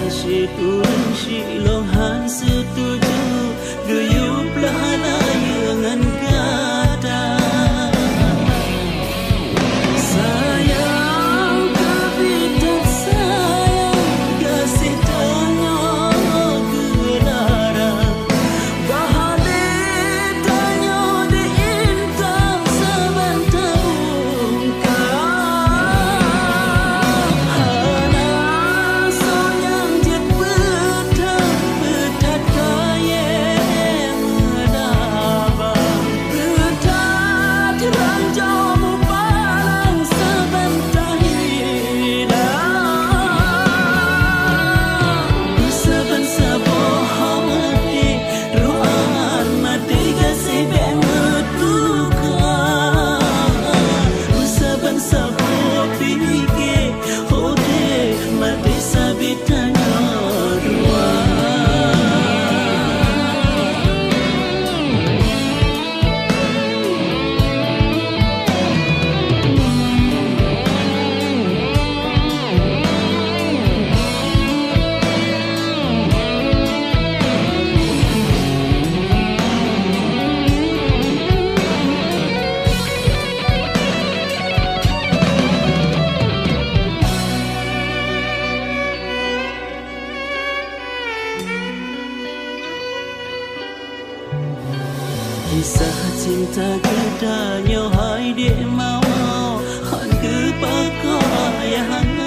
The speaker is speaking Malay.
turun silonghan setuju Duyup layangan kata Sayang kebitan sayang kasih tanya gelara Bahade tanya di intang saban tahun Kisah cinta kita nyohai dia mau Han ke pakaian